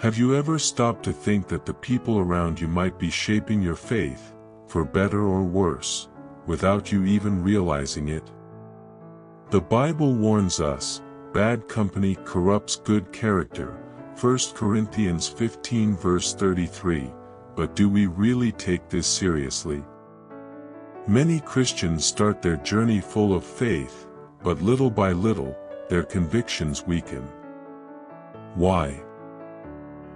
Have you ever stopped to think that the people around you might be shaping your faith, for better or worse, without you even realizing it? The Bible warns us, bad company corrupts good character, 1 Corinthians 15 verse 33, but do we really take this seriously? Many Christians start their journey full of faith, but little by little, their convictions weaken. Why?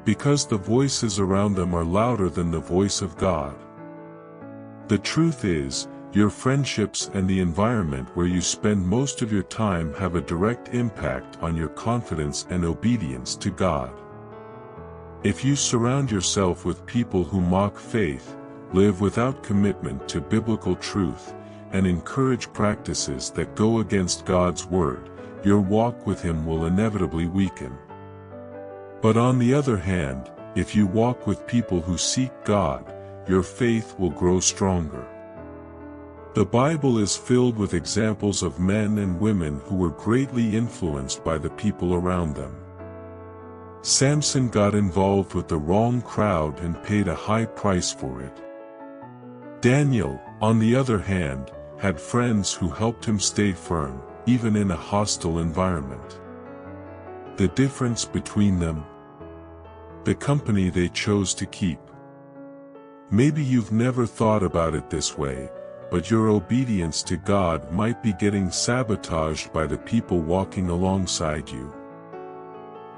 Because the voices around them are louder than the voice of God. The truth is, your friendships and the environment where you spend most of your time have a direct impact on your confidence and obedience to God. If you surround yourself with people who mock faith, live without commitment to biblical truth, and encourage practices that go against God's word, your walk with Him will inevitably weaken. But on the other hand, if you walk with people who seek God, your faith will grow stronger. The Bible is filled with examples of men and women who were greatly influenced by the people around them. Samson got involved with the wrong crowd and paid a high price for it. Daniel, on the other hand, had friends who helped him stay firm, even in a hostile environment. The difference between them? The company they chose to keep. Maybe you've never thought about it this way, but your obedience to God might be getting sabotaged by the people walking alongside you.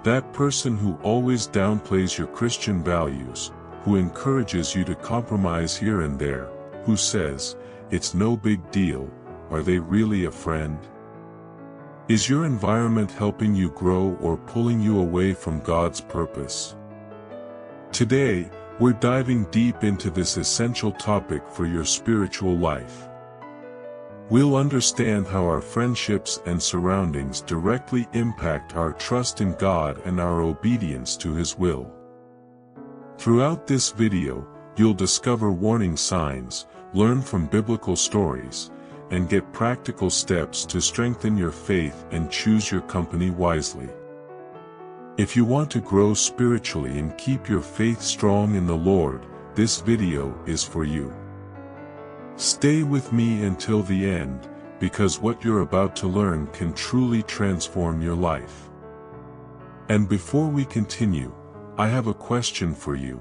That person who always downplays your Christian values, who encourages you to compromise here and there, who says, "It's no big deal," are they really a friend? Is your environment helping you grow or pulling you away from God's purpose? Today, we're diving deep into this essential topic for your spiritual life. We'll understand how our friendships and surroundings directly impact our trust in God and our obedience to His will. Throughout this video, you'll discover warning signs, learn from biblical stories, and get practical steps to strengthen your faith and choose your company wisely. If you want to grow spiritually and keep your faith strong in the Lord, this video is for you. Stay with me until the end, because what you're about to learn can truly transform your life. And before we continue, I have a question for you.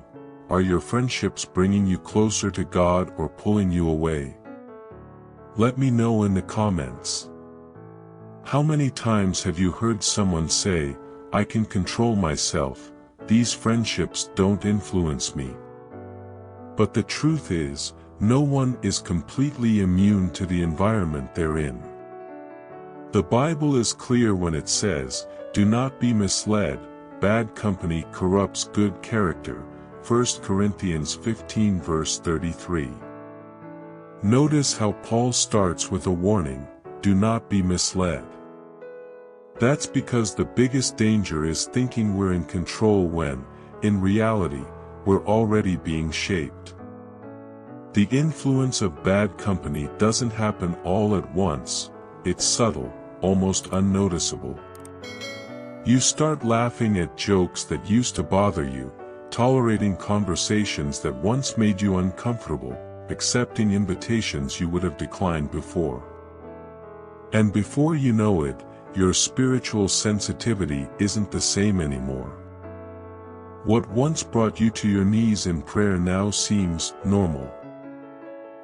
Are your friendships bringing you closer to God or pulling you away? Let me know in the comments. How many times have you heard someone say, "I can control myself, these friendships don't influence me"? But the truth is, no one is completely immune to the environment they're in. The Bible is clear when it says, "Do not be misled, bad company corrupts good character," 1 Corinthians 15 verse 33. Notice how Paul starts with a warning, "Do not be misled." That's because the biggest danger is thinking we're in control when, in reality, we're already being shaped. The influence of bad company doesn't happen all at once, it's subtle, almost unnoticeable. You start laughing at jokes that used to bother you, tolerating conversations that once made you uncomfortable, accepting invitations you would have declined before. And before you know it, your spiritual sensitivity isn't the same anymore. What once brought you to your knees in prayer now seems normal.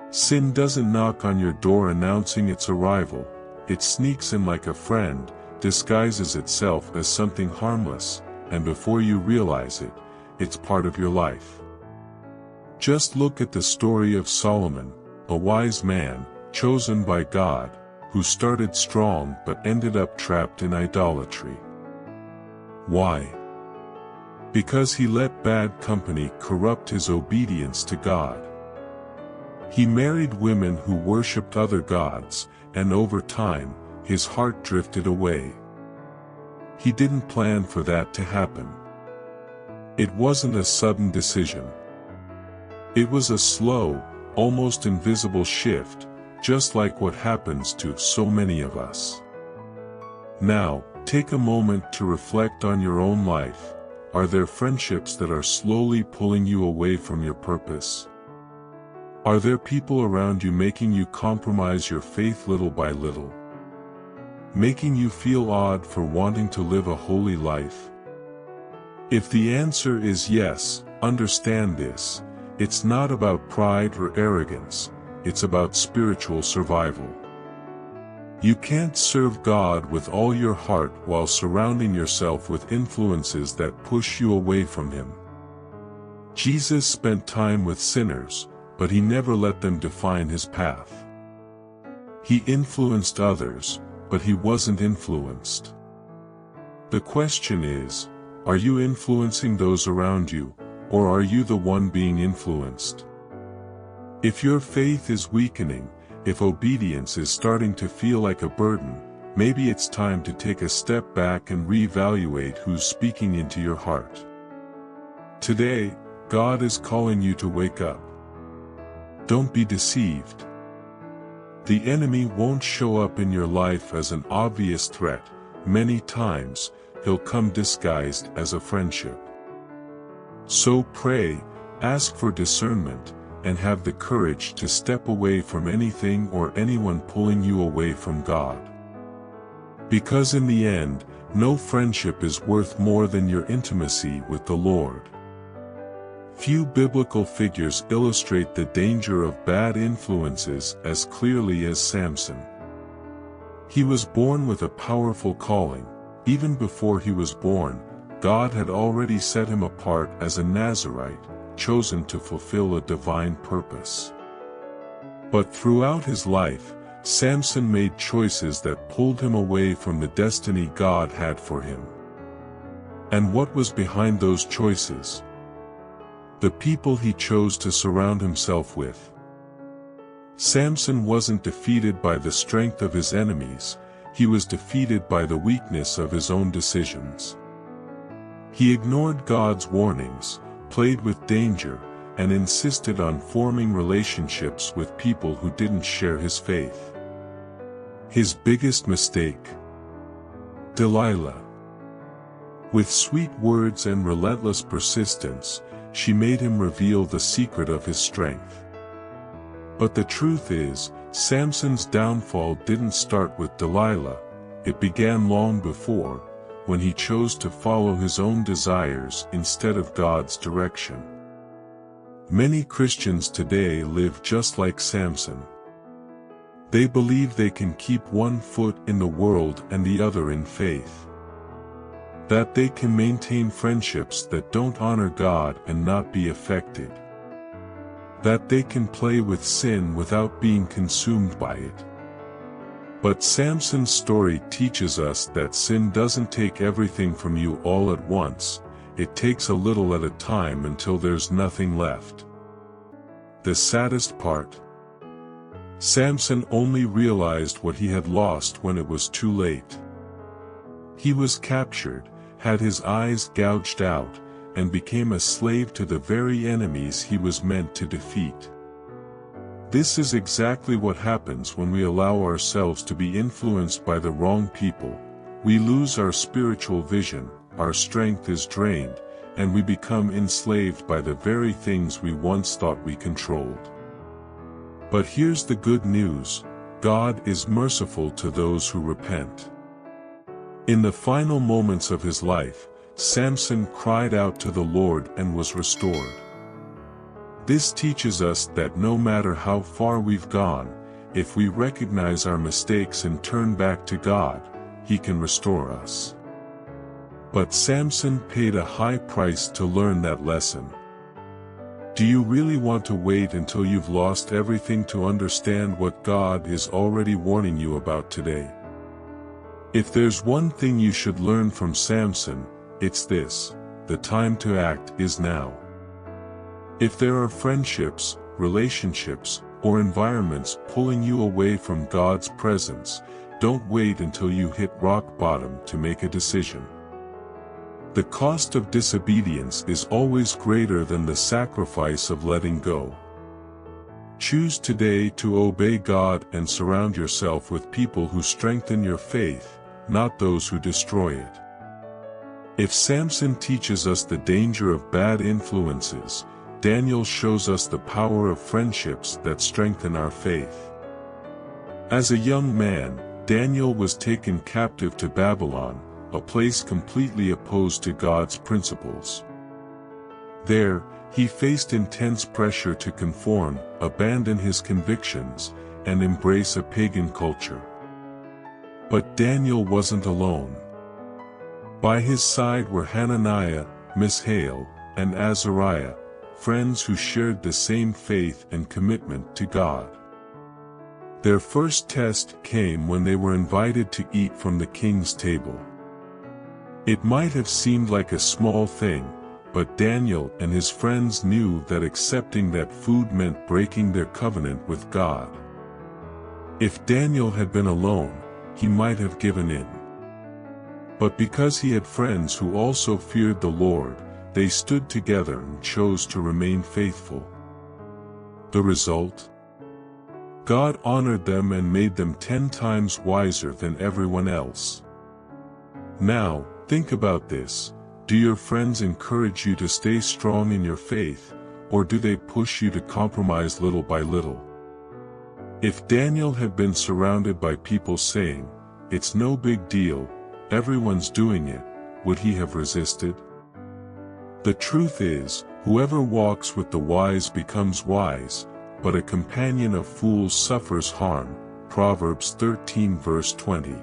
Sin doesn't knock on your door announcing its arrival, it sneaks in like a friend, disguises itself as something harmless, and before you realize it, it's part of your life. Just look at the story of Solomon, a wise man, chosen by God, who started strong but ended up trapped in idolatry. Why? Because he let bad company corrupt his obedience to God. He married women who worshipped other gods, and over time, his heart drifted away. He didn't plan for that to happen. It wasn't a sudden decision. It was a slow, almost invisible shift, just like what happens to so many of us. Now, take a moment to reflect on your own life. Are there friendships that are slowly pulling you away from your purpose? Are there people around you making you compromise your faith little by little? Making you feel odd for wanting to live a holy life? If the answer is yes, understand this: it's not about pride or arrogance, it's about spiritual survival. You can't serve God with all your heart while surrounding yourself with influences that push you away from Him. Jesus spent time with sinners, but He never let them define His path. He influenced others, but He wasn't influenced. The question is, are you influencing those around you, or are you the one being influenced? If your faith is weakening, if obedience is starting to feel like a burden, maybe it's time to take a step back and reevaluate who's speaking into your heart. Today, God is calling you to wake up. Don't be deceived. The enemy won't show up in your life as an obvious threat. Many times, he'll come disguised as a friendship. So pray, ask for discernment, and have the courage to step away from anything or anyone pulling you away from God. Because in the end, no friendship is worth more than your intimacy with the Lord. Few biblical figures illustrate the danger of bad influences as clearly as Samson. He was born with a powerful calling. Even before he was born, God had already set him apart as a Nazirite, chosen to fulfill a divine purpose. But throughout his life, Samson made choices that pulled him away from the destiny God had for him. And what was behind those choices? The people he chose to surround himself with. Samson wasn't defeated by the strength of his enemies, he was defeated by the weakness of his own decisions. He ignored God's warnings, played with danger, and insisted on forming relationships with people who didn't share his faith. His biggest mistake. Delilah. With sweet words and relentless persistence, she made him reveal the secret of his strength. But the truth is, Samson's downfall didn't start with Delilah, it began long before, when he chose to follow his own desires instead of God's direction. Many Christians today live just like Samson. They believe they can keep one foot in the world and the other in faith. That they can maintain friendships that don't honor God and not be affected. That they can play with sin without being consumed by it. But Samson's story teaches us that sin doesn't take everything from you all at once, it takes a little at a time until there's nothing left. The saddest part? Samson only realized what he had lost when it was too late. He was captured, had his eyes gouged out, and became a slave to the very enemies he was meant to defeat. This is exactly what happens when we allow ourselves to be influenced by the wrong people. We lose our spiritual vision, our strength is drained, and we become enslaved by the very things we once thought we controlled. But here's the good news: God is merciful to those who repent. In the final moments of his life, Samson cried out to the Lord and was restored. This teaches us that no matter how far we've gone, if we recognize our mistakes and turn back to God, He can restore us. But Samson paid a high price to learn that lesson. Do you really want to wait until you've lost everything to understand what God is already warning you about today? If there's one thing you should learn from Samson, it's this: the time to act is now. If there are friendships, relationships, or environments pulling you away from God's presence, don't wait until you hit rock bottom to make a decision. The cost of disobedience is always greater than the sacrifice of letting go. Choose today to obey God and surround yourself with people who strengthen your faith, not those who destroy it. If Samson teaches us the danger of bad influences, Daniel shows us the power of friendships that strengthen our faith. As a young man, Daniel was taken captive to Babylon, a place completely opposed to God's principles. There, he faced intense pressure to conform, abandon his convictions, and embrace a pagan culture. But Daniel wasn't alone. By his side were Hananiah, Mishael, and Azariah, friends who shared the same faith and commitment to God. Their first test came when they were invited to eat from the king's table. It might have seemed like a small thing, but Daniel and his friends knew that accepting that food meant breaking their covenant with God. If Daniel had been alone, he might have given in. But because he had friends who also feared the Lord, they stood together and chose to remain faithful. The result? God honored them and made them 10 times wiser than everyone else. Now, think about this. Do your friends encourage you to stay strong in your faith, or do they push you to compromise little by little? If Daniel had been surrounded by people saying, "It's no big deal, everyone's doing it," would he have resisted? The truth is, whoever walks with the wise becomes wise, but a companion of fools suffers harm. Proverbs 13 verse 20.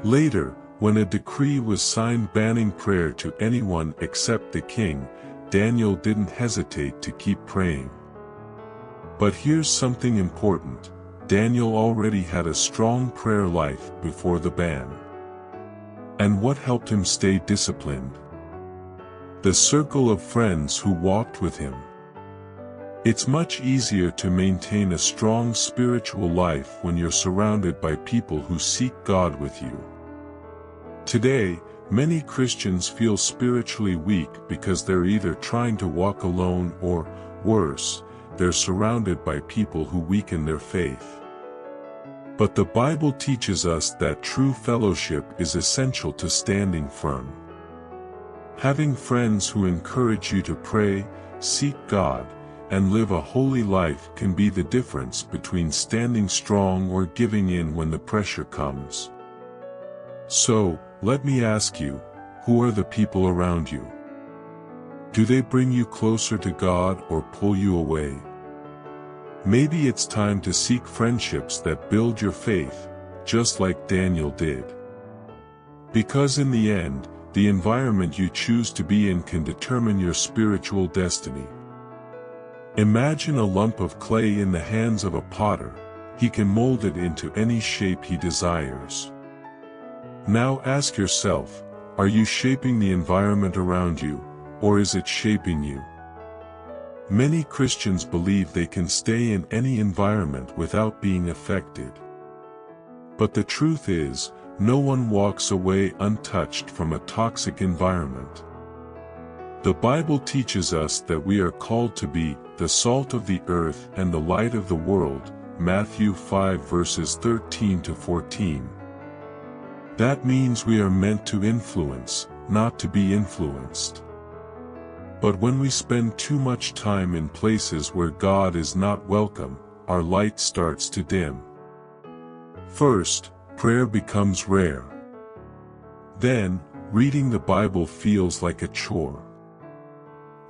Later, when a decree was signed banning prayer to anyone except the king, Daniel didn't hesitate to keep praying. But here's something important. Daniel already had a strong prayer life before the ban. And what helped him stay disciplined? The circle of friends who walked with him. It's much easier to maintain a strong spiritual life when you're surrounded by people who seek God with you. Today, many Christians feel spiritually weak because they're either trying to walk alone or, worse, they're surrounded by people who weaken their faith. But the Bible teaches us that true fellowship is essential to standing firm. Having friends who encourage you to pray, seek God, and live a holy life can be the difference between standing strong or giving in when the pressure comes. So, let me ask you, who are the people around you? Do they bring you closer to God or pull you away? Maybe it's time to seek friendships that build your faith, just like Daniel did. Because in the end, the environment you choose to be in can determine your spiritual destiny. Imagine a lump of clay in the hands of a potter. He can mold it into any shape he desires. Now ask yourself, are you shaping the environment around you, or is it shaping you? Many Christians believe they can stay in any environment without being affected. But the truth is, no one walks away untouched from a toxic environment. The Bible teaches us that we are called to be the salt of the earth and the light of the world, Matthew 5 verses 13 to 14. That means we are meant to influence, not to be influenced. But when we spend too much time in places where God is not welcome, our light starts to dim. First, prayer becomes rare. Then, reading the Bible feels like a chore.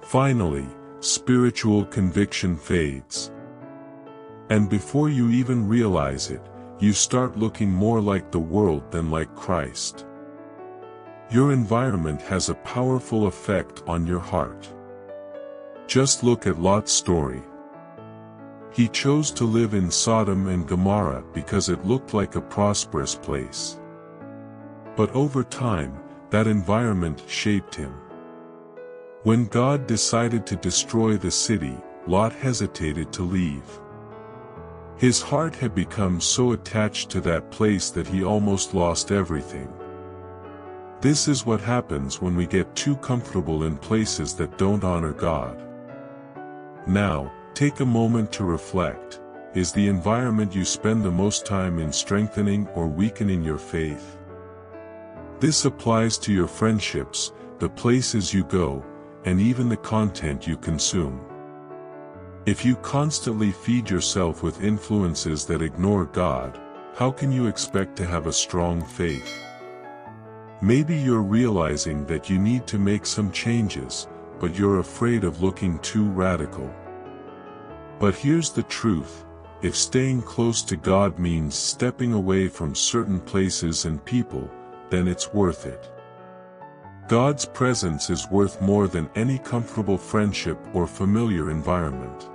Finally, spiritual conviction fades. And before you even realize it, you start looking more like the world than like Christ. Your environment has a powerful effect on your heart. Just look at Lot's story. He chose to live in Sodom and Gomorrah because it looked like a prosperous place. But over time, that environment shaped him. When God decided to destroy the city, Lot hesitated to leave. His heart had become so attached to that place that he almost lost everything. This is what happens when we get too comfortable in places that don't honor God. Now, take a moment to reflect. Is the environment you spend the most time in strengthening or weakening your faith? This applies to your friendships, the places you go, and even the content you consume. If you constantly feed yourself with influences that ignore God, how can you expect to have a strong faith? Maybe you're realizing that you need to make some changes, but you're afraid of looking too radical. But here's the truth: if staying close to God means stepping away from certain places and people, then it's worth it. God's presence is worth more than any comfortable friendship or familiar environment.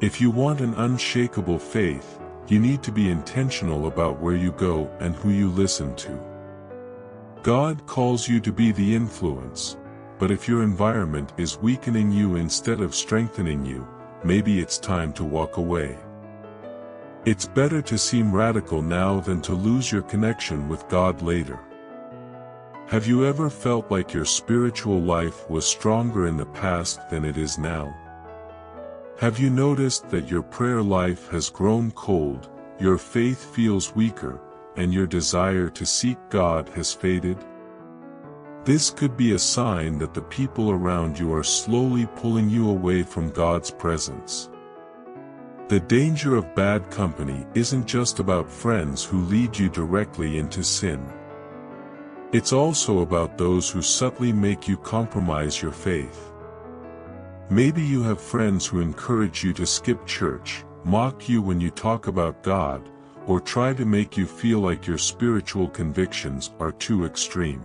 If you want an unshakable faith, you need to be intentional about where you go and who you listen to. God calls you to be the influence, but if your environment is weakening you instead of strengthening you, maybe it's time to walk away. It's better to seem radical now than to lose your connection with God later. Have you ever felt like your spiritual life was stronger in the past than it is now? Have you noticed that your prayer life has grown cold, your faith feels weaker, and your desire to seek God has faded? This could be a sign that the people around you are slowly pulling you away from God's presence. The danger of bad company isn't just about friends who lead you directly into sin. It's also about those who subtly make you compromise your faith. Maybe you have friends who encourage you to skip church, mock you when you talk about God, or try to make you feel like your spiritual convictions are too extreme.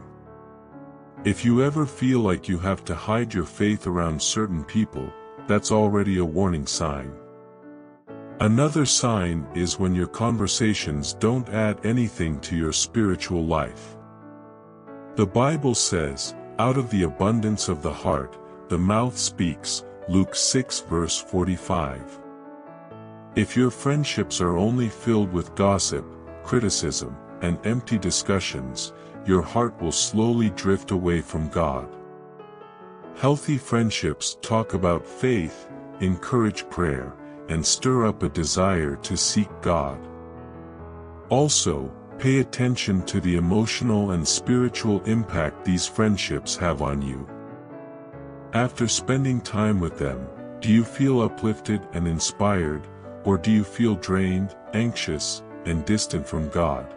If you ever feel like you have to hide your faith around certain people, that's already a warning sign. Another sign is when your conversations don't add anything to your spiritual life. The Bible says, "Out of the abundance of the heart, the mouth speaks," Luke 6 verse 45. If your friendships are only filled with gossip, criticism, and empty discussions, your heart will slowly drift away from God. Healthy friendships talk about faith, encourage prayer, and stir up a desire to seek God. Also, pay attention to the emotional and spiritual impact these friendships have on you. After spending time with them, do you feel uplifted and inspired, or do you feel drained, anxious, and distant from God?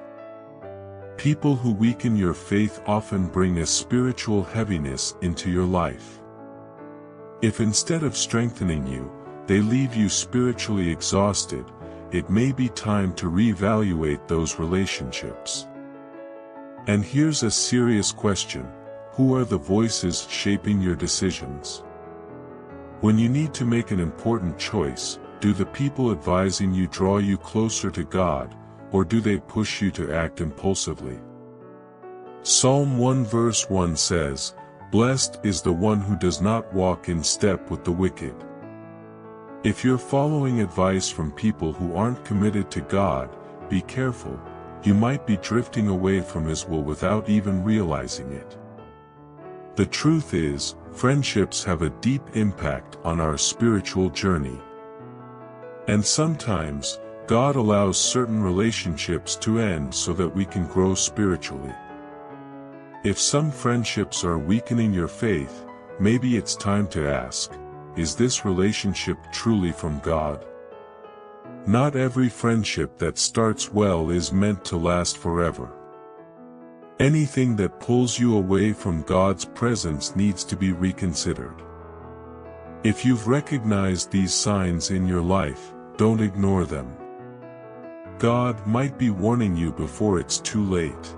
People who weaken your faith often bring a spiritual heaviness into your life. If instead of strengthening you, they leave you spiritually exhausted, it may be time to reevaluate those relationships. And here's a serious question: who are the voices shaping your decisions? When you need to make an important choice, do the people advising you draw you closer to God, or do they push you to act impulsively? Psalm 1 verse 1 says, "Blessed is the one who does not walk in step with the wicked." If you're following advice from people who aren't committed to God, be careful. You might be drifting away from His will without even realizing it. The truth is, friendships have a deep impact on our spiritual journey. And sometimes, God allows certain relationships to end so that we can grow spiritually. If some friendships are weakening your faith, maybe it's time to ask, is this relationship truly from God? Not every friendship that starts well is meant to last forever. Anything that pulls you away from God's presence needs to be reconsidered. If you've recognized these signs in your life, don't ignore them. God might be warning you before it's too late.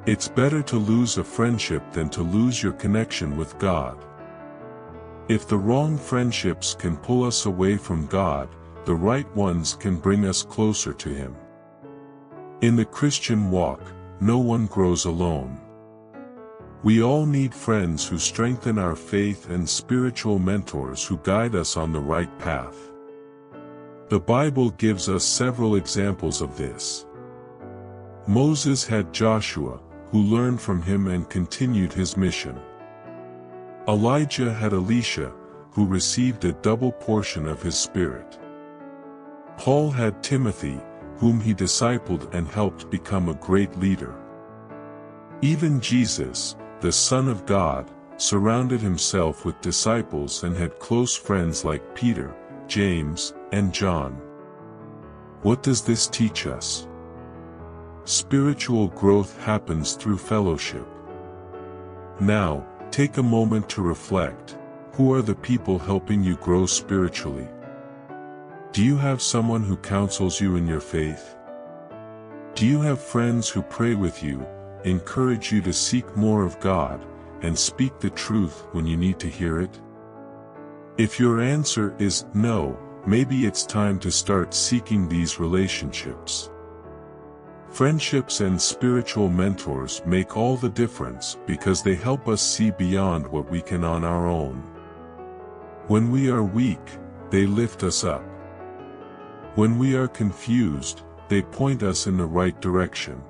It's better to lose a friendship than to lose your connection with God. If the wrong friendships can pull us away from God, the right ones can bring us closer to Him. In the Christian walk, no one grows alone. We all need friends who strengthen our faith and spiritual mentors who guide us on the right path. The Bible gives us several examples of this. Moses had Joshua, who learned from him and continued his mission. Elijah had Elisha, who received a double portion of his spirit. Paul had Timothy, whom he discipled and helped become a great leader. Even Jesus, the Son of God, surrounded himself with disciples and had close friends like Peter, James, and John. What does this teach us? Spiritual growth happens through fellowship. Now, take a moment to reflect. Who are the people helping you grow spiritually? Do you have someone who counsels you in your faith? Do you have friends who pray with you, encourage you to seek more of God, and speak the truth when you need to hear it? If your answer is no, maybe it's time to start seeking these relationships. Friendships and spiritual mentors make all the difference because they help us see beyond what we can on our own. When we are weak, they lift us up. When we are confused, they point us in the right direction.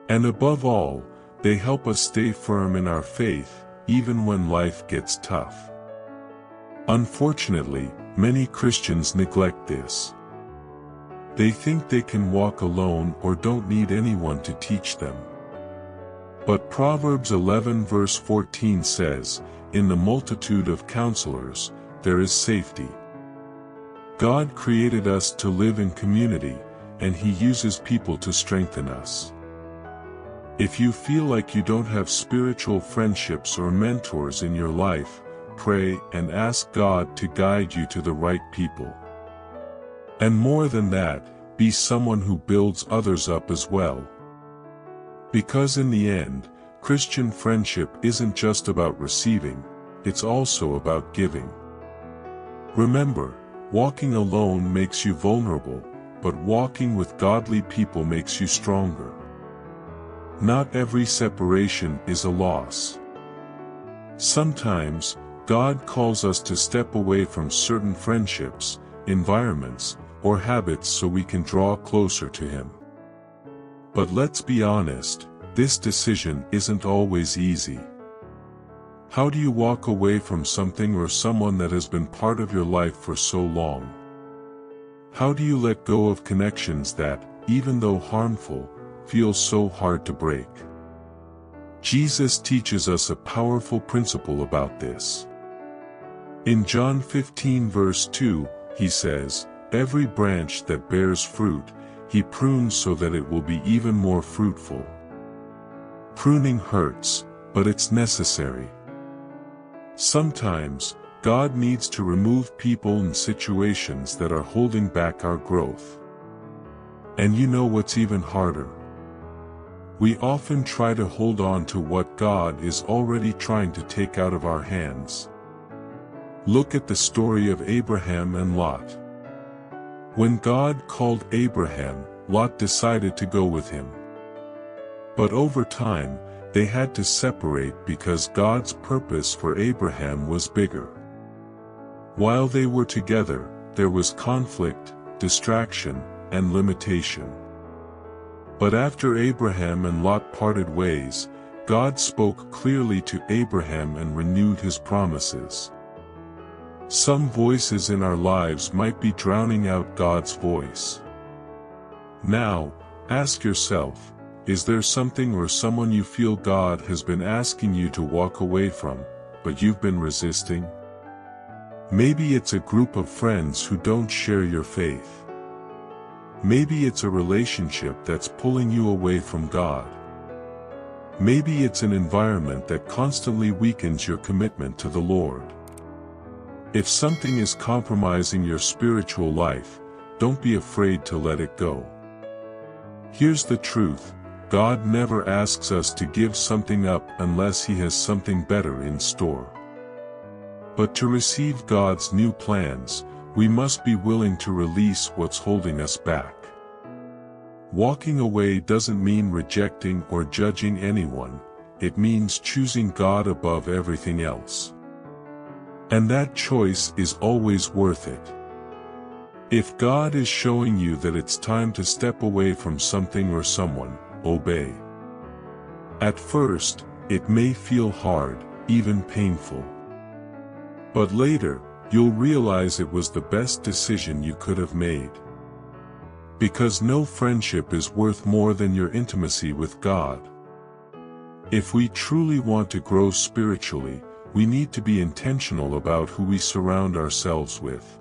And above all, they help us stay firm in our faith, even when life gets tough. Unfortunately, many Christians neglect this. They think they can walk alone or don't need anyone to teach them. But Proverbs 11 verse 14 says, "In the multitude of counselors, there is safety." God created us to live in community, and He uses people to strengthen us. If you feel like you don't have spiritual friendships or mentors in your life, pray and ask God to guide you to the right people. And more than that, be someone who builds others up as well. Because in the end, Christian friendship isn't just about receiving, it's also about giving. Remember, walking alone makes you vulnerable, but walking with godly people makes you stronger. Not every separation is a loss. Sometimes, God calls us to step away from certain friendships, environments, or habits so we can draw closer to Him. But let's be honest, this decision isn't always easy. How do you walk away from something or someone that has been part of your life for so long? How do you let go of connections that, even though harmful, feel so hard to break? Jesus teaches us a powerful principle about this. In John 15 verse 2, He says, "Every branch that bears fruit, He prunes so that it will be even more fruitful." Pruning hurts, but it's necessary. Sometimes, God needs to remove people and situations that are holding back our growth. And you know what's even harder? We often try to hold on to what God is already trying to take out of our hands. Look at the story of Abraham and Lot. When God called Abraham, Lot decided to go with him. But over time, they had to separate because God's purpose for Abraham was bigger. While they were together, there was conflict, distraction, and limitation. But after Abraham and Lot parted ways, God spoke clearly to Abraham and renewed His promises. Some voices in our lives might be drowning out God's voice. Now, ask yourself, is there something or someone you feel God has been asking you to walk away from, but you've been resisting? Maybe it's a group of friends who don't share your faith. Maybe it's a relationship that's pulling you away from God. Maybe it's an environment that constantly weakens your commitment to the Lord. If something is compromising your spiritual life, don't be afraid to let it go. Here's the truth, God never asks us to give something up unless He has something better in store. But to receive God's new plans, we must be willing to release what's holding us back. Walking away doesn't mean rejecting or judging anyone, it means choosing God above everything else. And that choice is always worth it. If God is showing you that it's time to step away from something or someone, obey. At first, it may feel hard, even painful. But later, you'll realize it was the best decision you could have made. Because no friendship is worth more than your intimacy with God. If we truly want to grow spiritually, we need to be intentional about who we surround ourselves with.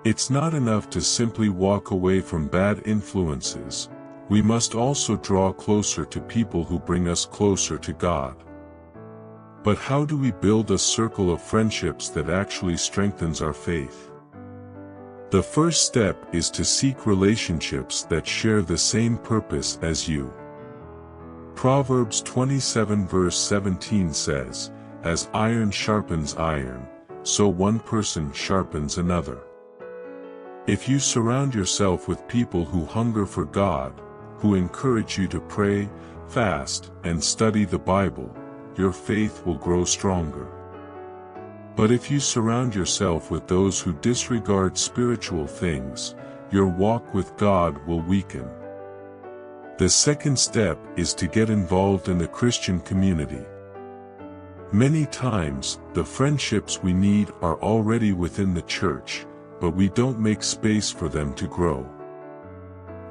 It's not enough to simply walk away from bad influences. We must also draw closer to people who bring us closer to God. But how do we build a circle of friendships that actually strengthens our faith? The first step is to seek relationships that share the same purpose as you. Proverbs 27 verse 17 says, "As iron sharpens iron, so one person sharpens another." If you surround yourself with people who hunger for God, who encourage you to pray, fast, and study the Bible, your faith will grow stronger. But if you surround yourself with those who disregard spiritual things, your walk with God will weaken. The second step is to get involved in the Christian community. Many times, the friendships we need are already within the church, but we don't make space for them to grow.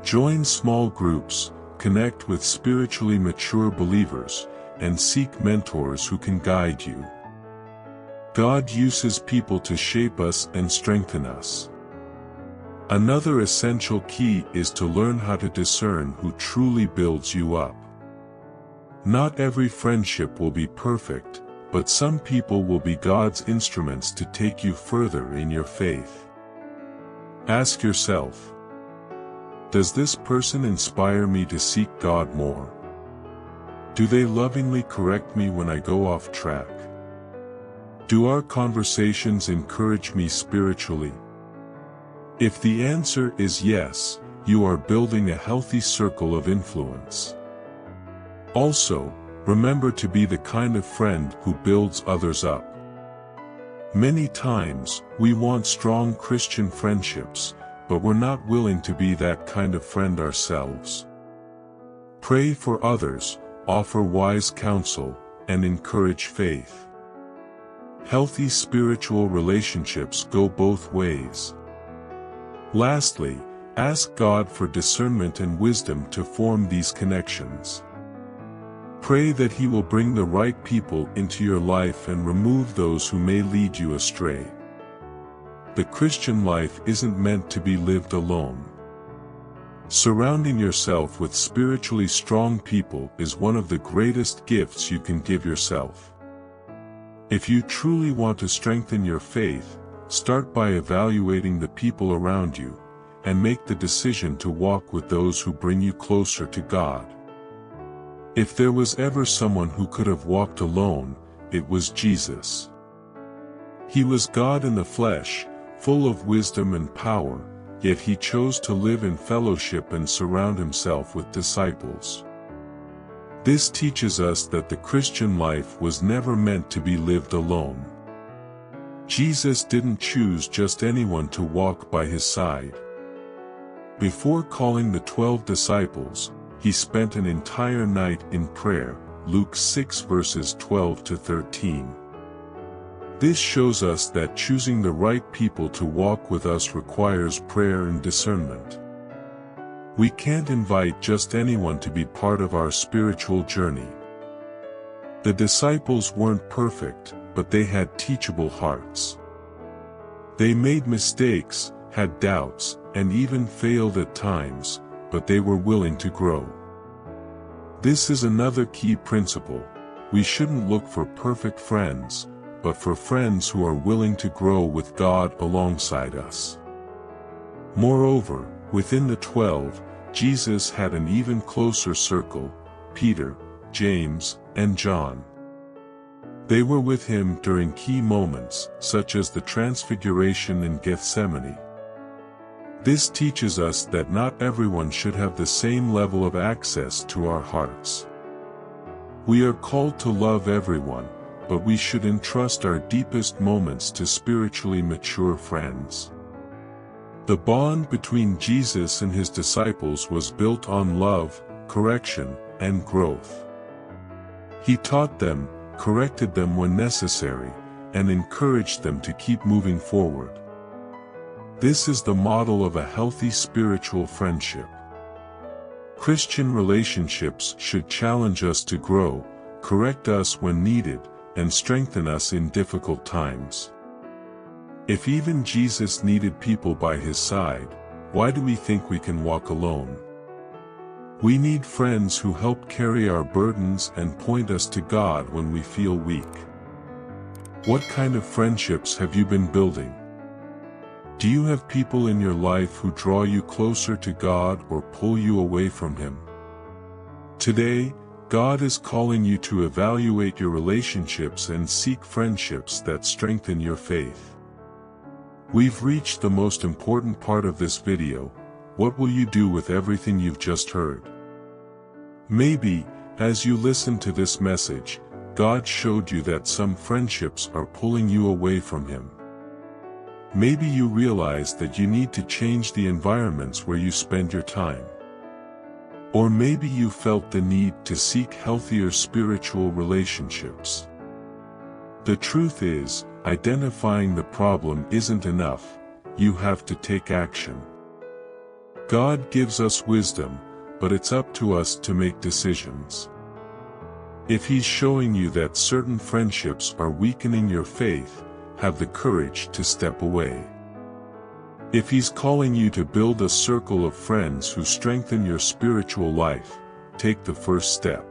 Join small groups, connect with spiritually mature believers, and seek mentors who can guide you. God uses people to shape us and strengthen us. Another essential key is to learn how to discern who truly builds you up. Not every friendship will be perfect, but some people will be God's instruments to take you further in your faith. Ask yourself, does this person inspire me to seek God more? Do they lovingly correct me when I go off track? Do our conversations encourage me spiritually? If the answer is yes, you are building a healthy circle of influence. Also, remember to be the kind of friend who builds others up. Many times, we want strong Christian friendships, but we're not willing to be that kind of friend ourselves. Pray for others, offer wise counsel, and encourage faith. Healthy spiritual relationships go both ways. Lastly, ask God for discernment and wisdom to form these connections. Pray that He will bring the right people into your life and remove those who may lead you astray. The Christian life isn't meant to be lived alone. Surrounding yourself with spiritually strong people is one of the greatest gifts you can give yourself. If you truly want to strengthen your faith, start by evaluating the people around you, and make the decision to walk with those who bring you closer to God. If there was ever someone who could have walked alone, it was Jesus. He was God in the flesh, full of wisdom and power, yet He chose to live in fellowship and surround Himself with disciples. This teaches us that the Christian life was never meant to be lived alone. Jesus didn't choose just anyone to walk by His side. Before calling the 12 disciples, He spent an entire night in prayer, Luke 6 verses 12 to 13. This shows us that choosing the right people to walk with us requires prayer and discernment. We can't invite just anyone to be part of our spiritual journey. The disciples weren't perfect, but they had teachable hearts. They made mistakes, had doubts, and even failed at times, but they were willing to grow. This is another key principle. We shouldn't look for perfect friends, but for friends who are willing to grow with God alongside us. Moreover, within the 12, Jesus had an even closer circle: Peter, James, and John. They were with Him during key moments, such as the Transfiguration in Gethsemane. This teaches us that not everyone should have the same level of access to our hearts. We are called to love everyone, but we should entrust our deepest moments to spiritually mature friends. The bond between Jesus and His disciples was built on love, correction, and growth. He taught them, corrected them when necessary, and encouraged them to keep moving forward. This is the model of a healthy spiritual friendship. Christian relationships should challenge us to grow, correct us when needed, and strengthen us in difficult times. If even Jesus needed people by his side, why do we think we can walk alone? We need friends who help carry our burdens and point us to God when we feel weak. What kind of friendships have you been building? Do you have people in your life who draw you closer to God or pull you away from Him? Today, God is calling you to evaluate your relationships and seek friendships that strengthen your faith. We've reached the most important part of this video. What will you do with everything you've just heard? Maybe, as you listen to this message, God showed you that some friendships are pulling you away from Him. Maybe you realize that you need to change the environments where you spend your time. Or maybe you felt the need to seek healthier spiritual relationships. The truth is, identifying the problem isn't enough. You have to take action. God gives us wisdom, but it's up to us to make decisions. If He's showing you that certain friendships are weakening your faith, have the courage to step away. If He's calling you to build a circle of friends who strengthen your spiritual life, take the first step.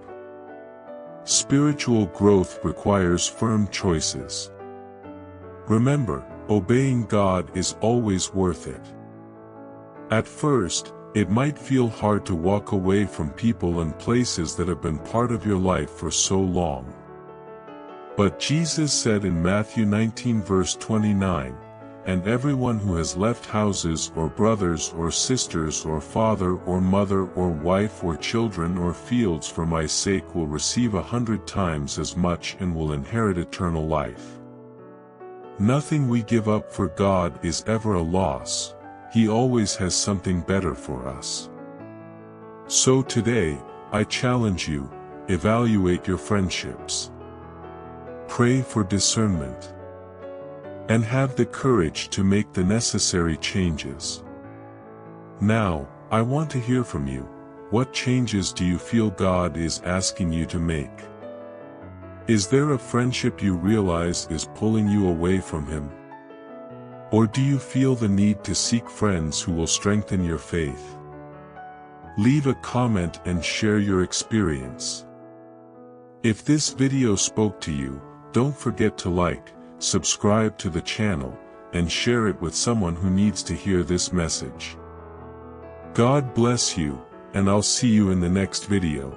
Spiritual growth requires firm choices. Remember, obeying God is always worth it. At first, it might feel hard to walk away from people and places that have been part of your life for so long. But Jesus said in Matthew 19 verse 29, "And everyone who has left houses or brothers or sisters or father or mother or wife or children or fields for my sake will receive 100 times as much and will inherit eternal life." Nothing we give up for God is ever a loss. He always has something better for us. So today, I challenge you, evaluate your friendships. Pray for discernment. And have the courage to make the necessary changes. Now, I want to hear from you. What changes do you feel God is asking you to make? Is there a friendship you realize is pulling you away from Him? Or do you feel the need to seek friends who will strengthen your faith? Leave a comment and share your experience. If this video spoke to you, don't forget to like, subscribe to the channel, and share it with someone who needs to hear this message. God bless you, and I'll see you in the next video.